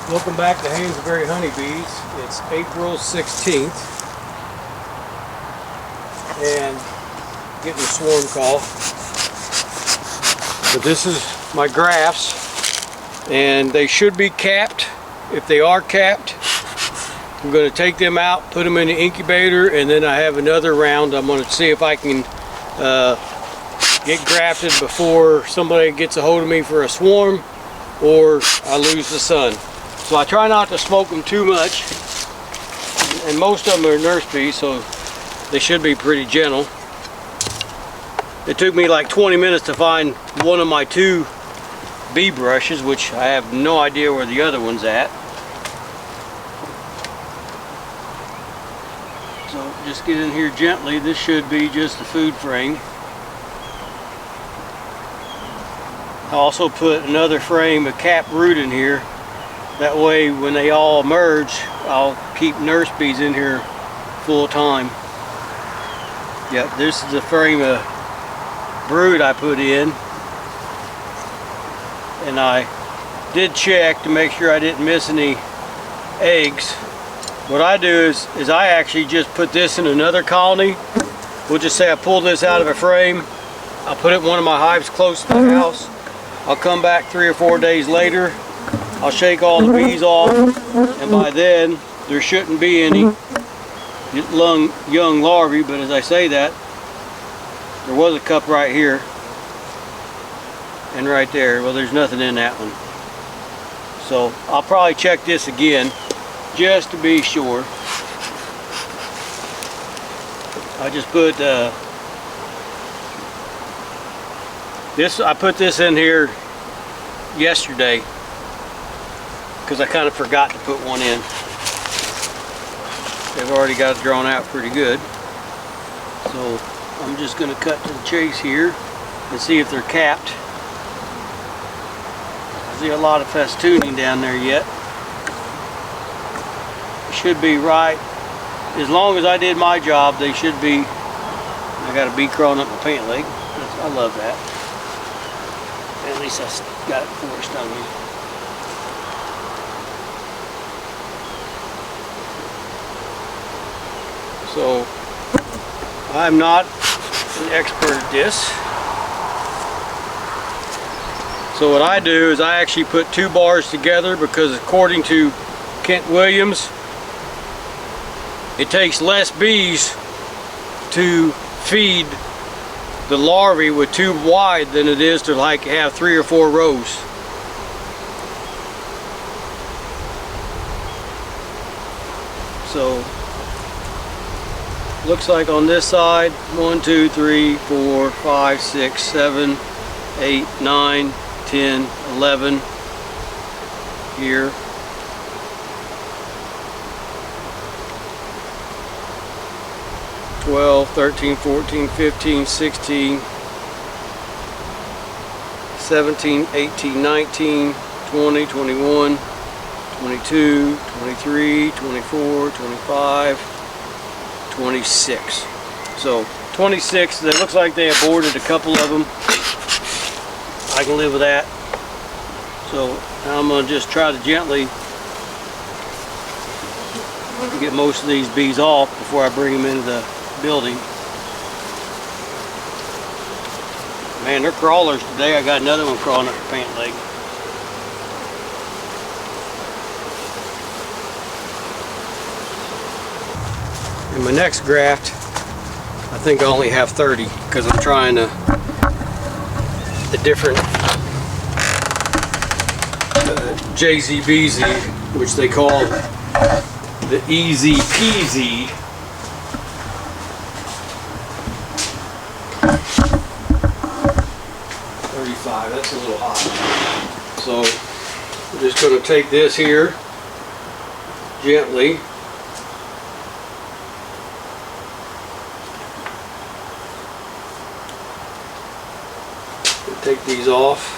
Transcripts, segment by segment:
Welcome back to Hansberry Honeybees. It's April 16th and getting a swarm call. But this is my grafts and they should be capped. If they are capped, I'm going to take them out, put them in the incubator, and then I have another round. I'm going to see if I can get grafted before somebody gets a hold of me for a swarm or I lose the sun. So I try not to smoke them too much, and most of them are nurse bees, so they should be pretty gentle. It took me like 20 minutes to find one of my 2 bee brushes, which I have no idea where the other one's at. So just get in here gently. This should be just the food frame. I also put another frame of cap root in here. That way when they all emerge, I'll keep nurse bees in here full time. Yep, this is the frame of brood I put in. And I did check to make sure I didn't miss any eggs. What I do is I actually just put this in another colony. We'll just say I pull this out of a frame. I'll put it in one of my hives close to the house. I'll come back 3 or 4 days later. I'll shake all the bees off, and by then there shouldn't be any young larvae, but as I say that, there was a cup right here and right there. Well, there's nothing in that one. So I'll probably check this again just to be sure. I just put I put this in here yesterday because I kind of forgot to put one in. They've already got it drawn out pretty good. So I'm just going to cut to the chase here and see if they're capped. I see a lot of festooning down there yet. Should be right. As long as I did my job, they should be. I got a bee crawling up my pant leg. I love that. At least I got it before it stung me. So I'm not an expert at this. So what I do is I actually put 2 bars together because according to Kent Williams, it takes less bees to feed the larvae with tube wide than it is to like have 3 or 4 rows. So looks like on this side 1, 2, 3, 4, 5, 6, 7, 8, 9, 10, 11 here. 12, 13, 14, 15, 16, 17, 18, 19, 20, 21, 22, 23, 24, 25, 26. So 26, it looks like they aborted a couple of them. I can live with that. So now I'm going to just try to gently get most of these bees off before I bring them into the building. Man, they're crawlers today. I got another one crawling up the pant leg. In my next graft, I think I only have 30 because I'm trying the different JZBZ, which they call the Easy Peasy. That's a little hot. So I'm just going to take this here gently. Take these off.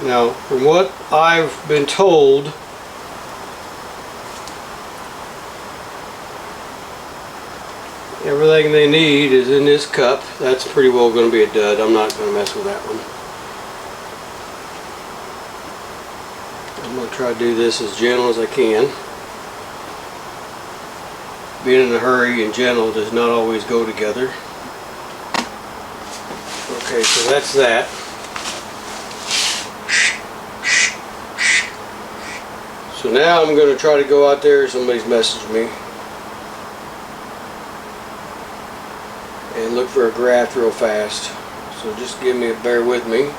Now, from what I've been told, everything they need is in this cup. That's pretty well going to be a dud. I'm not going to mess with that one. I'm going to try to do this as gentle as I can. Being in a hurry and gentle does not always go together. Okay, so that's that. So now I'm going to try to go out there. Somebody's messaged me. And look for a graft real fast. So just bear with me.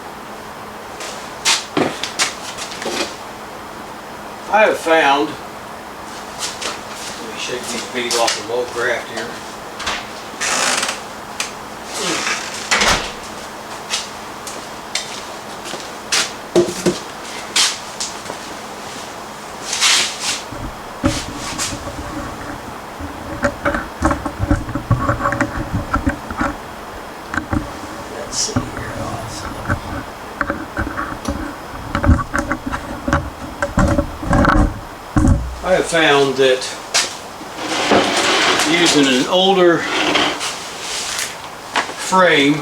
I have found, let me shake these bees off the old graft here. Let's see here. I have found that using an older frame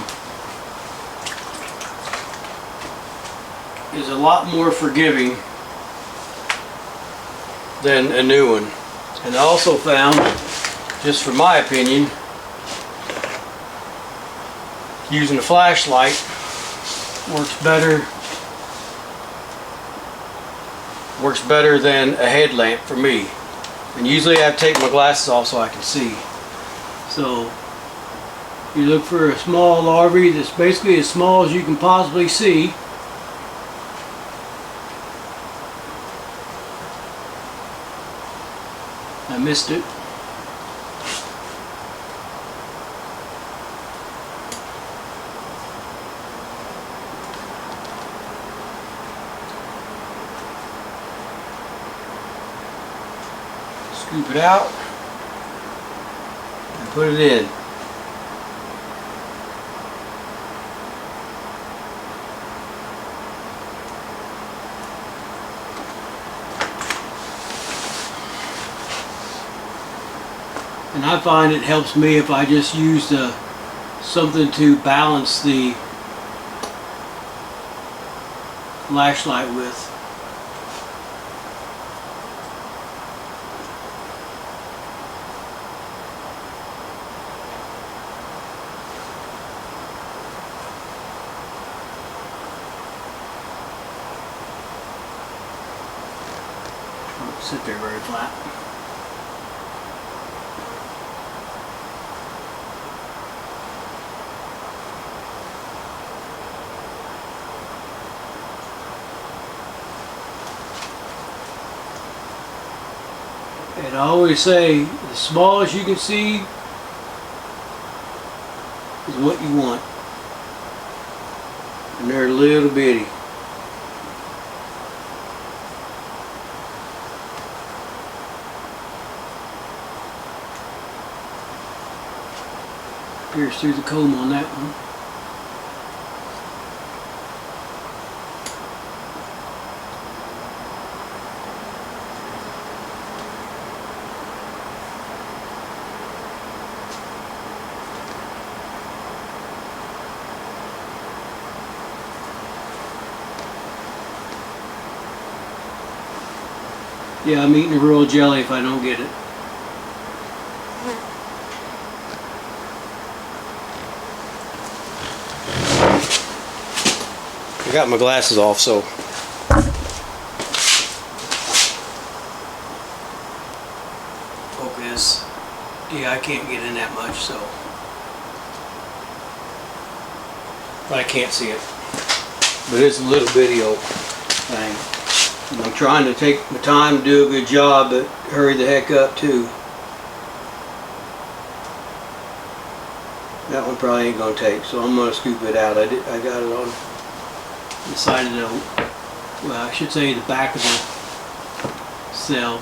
is a lot more forgiving than a new one. And I also found, just from my opinion, using a flashlight works better than a headlamp for me. And usually I have to take my glasses off so I can see. So you look for a small larvae that's basically as small as you can possibly see. I missed it. Scoop it out and put it in. And I find it helps me if I just use something to balance the flashlight with. Don't sit there very flat. And I always say, the smallest you can see is what you want. And they're little bitty. Pierce through the comb on that one. Yeah, I'm eating a royal jelly if I don't get it. I got my glasses off, so focus. Yeah, I can't get in that much, so I can't see it. But it's a little bitty old thing. And I'm trying to take my time to do a good job, but hurry the heck up too. That one probably ain't gonna take, so I'm gonna scoop it out. I got it on the side of the, well, I should say the back of the cell.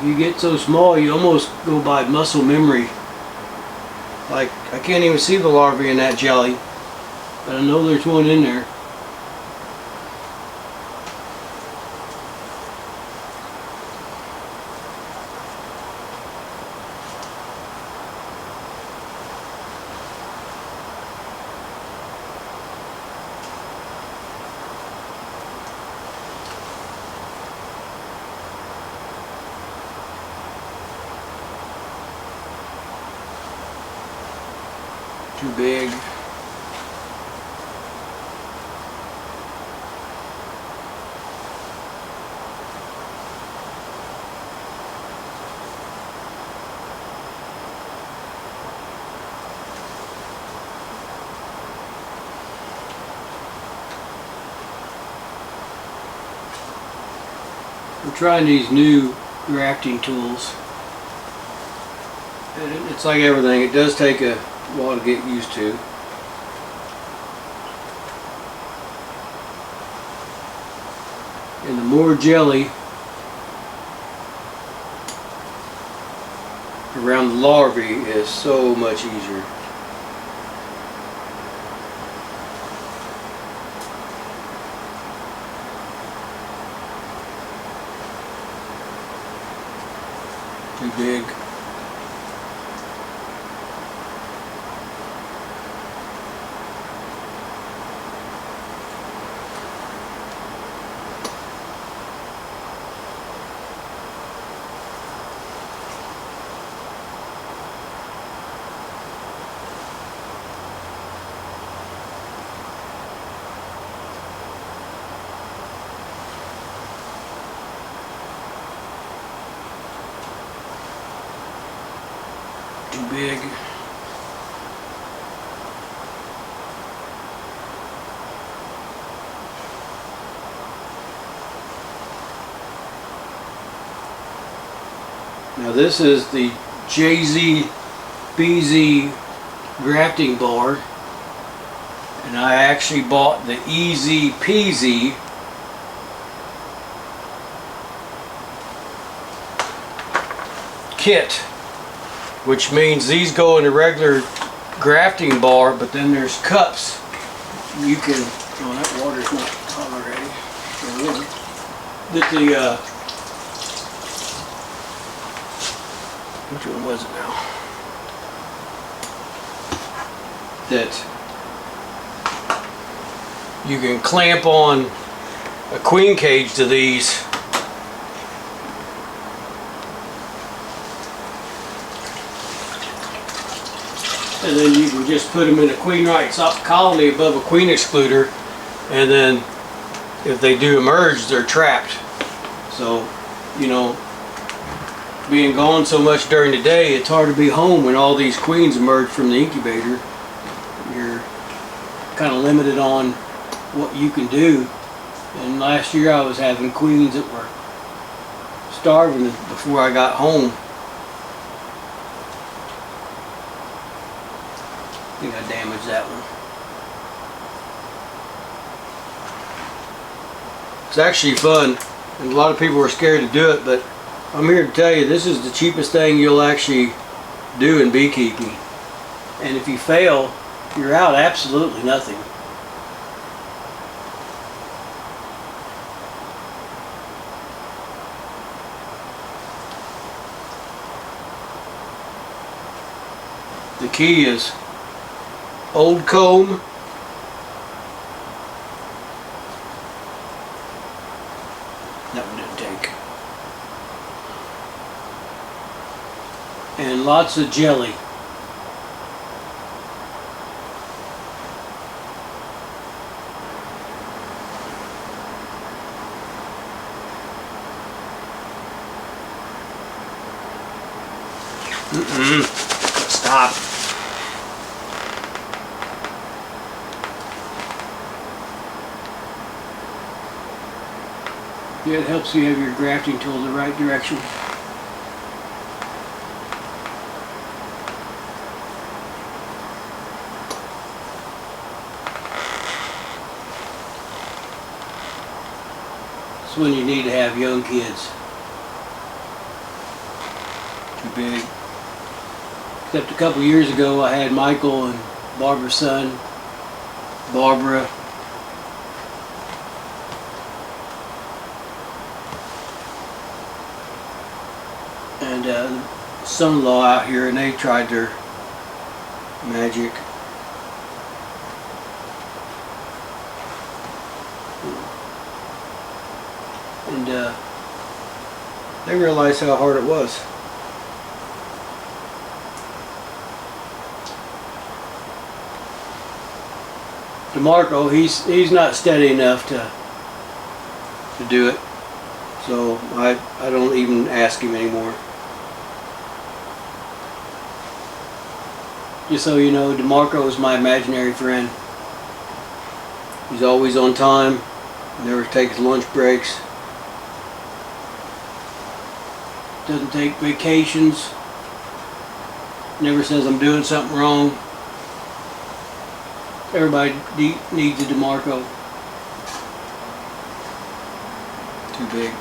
you get so small, you almost go by muscle memory. Like, I can't even see the larvae in that jelly, but I know there's one in there. Too big. I'm trying these new grafting tools, and it's like everything, it does take a while to get used to. And the more jelly around the larvae is so much easier. Too big. Too big. Now this is the BZ grafting bar, and I actually bought the Easy Peasy kit, which means these go in a regular grafting bar, but then there's cups you can, oh, that water's not hot already, that the which one was it now, that you can clamp on a queen cage to these. And then you can just put them in a queen right colony above a queen excluder, and then if they do emerge, they're trapped. So, you know, being gone so much during the day, it's hard to be home when all these queens emerge from the incubator. You're kind of limited on what you can do. And last year I was having queens that were starving before I got home. I think I damaged that one. It's actually fun, and a lot of people are scared to do it, but I'm here to tell you this is the cheapest thing you'll actually do in beekeeping. And if you fail, you're out absolutely nothing. The key is old comb, that one didn't take, and lots of jelly. Stop. Yeah, it helps you have your grafting tool in the right direction. It's when you need to have young kids. big. Except a couple years ago I had Michael and Barbara's son, Barbara. And son-in-law out here, and they tried their magic. And they realized how hard it was. DeMarco, he's not steady enough to do it, so I don't even ask him anymore. Just so you know, DeMarco is my imaginary friend. He's always on time, never takes lunch breaks, doesn't take vacations, never says I'm doing something wrong. Everybody needs a DeMarco. Too big.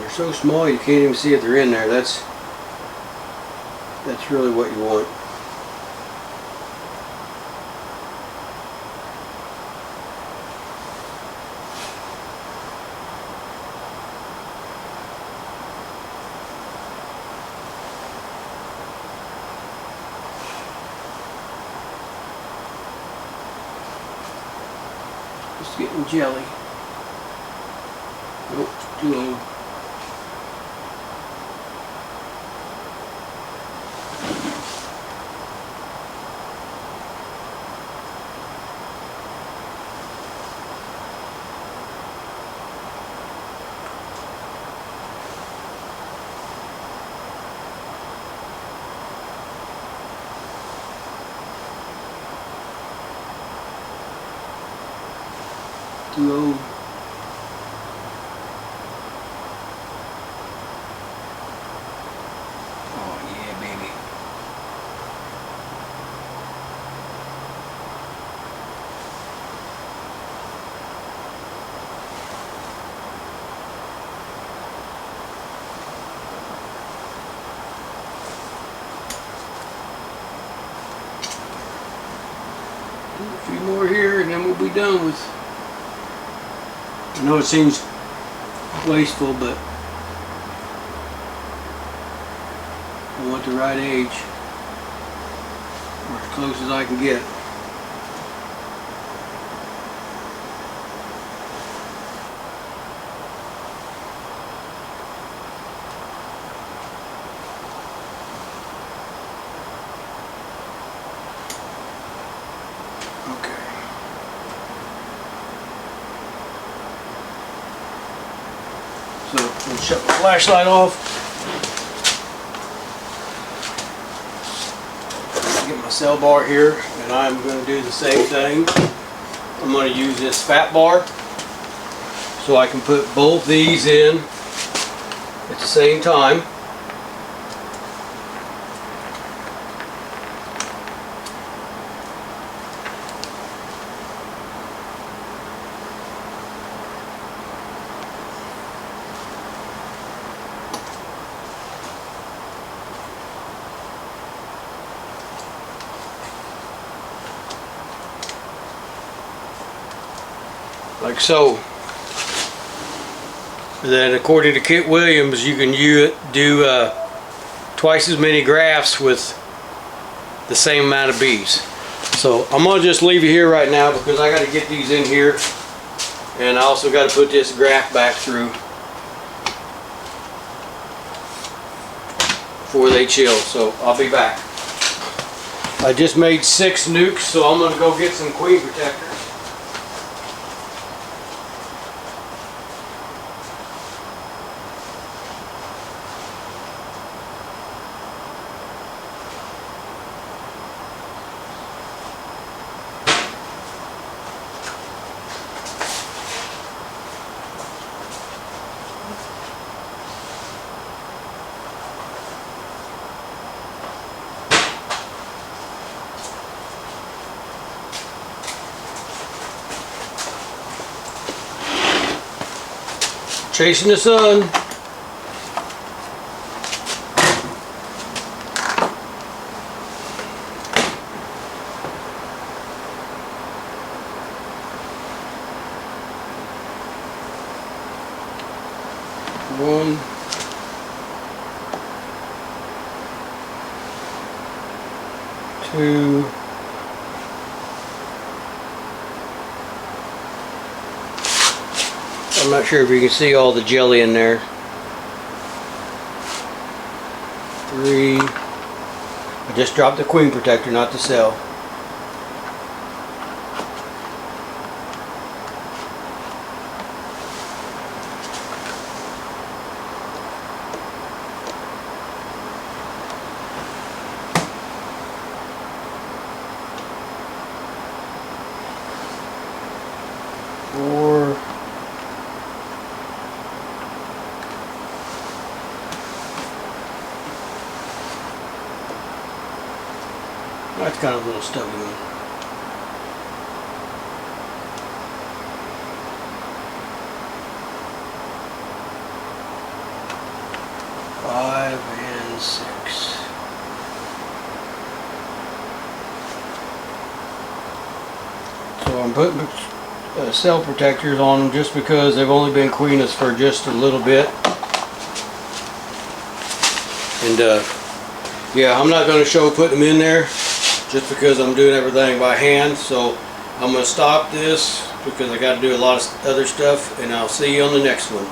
They're so small you can't even see if they're in there. That's really what you want. Just getting jelly. Nope, too old. Too old. Oh yeah, baby. A few more here and then we'll be done with. I know it seems wasteful, but I want the right age, or as close as I can get. So we'll shut the flashlight off. Get my cell bar here, and I'm going to do the same thing. I'm going to use this fat bar so I can put both these in at the same time. Like so. Then according to Kit Williams, you can do twice as many grafts with the same amount of bees. So I'm going to just leave you here right now because I got to get these in here, and I also got to put this graft back through before they chill. So I'll be back. I just made 6 nukes, so I'm going to go get some queen protectors. chasing the sun. One, two, I'm not sure if you can see all the jelly in there. 3, I just dropped the queen protector, not the cell. 4, 'That's kind of a little stubby one. 5 and 6. So I'm putting cell protectors on them just because they've only been queenless for just a little bit. And yeah, I'm not going to show putting them in there just because I'm doing everything by hand. So I'm going to stop this because I got to do a lot of other stuff, and I'll see you on the next one.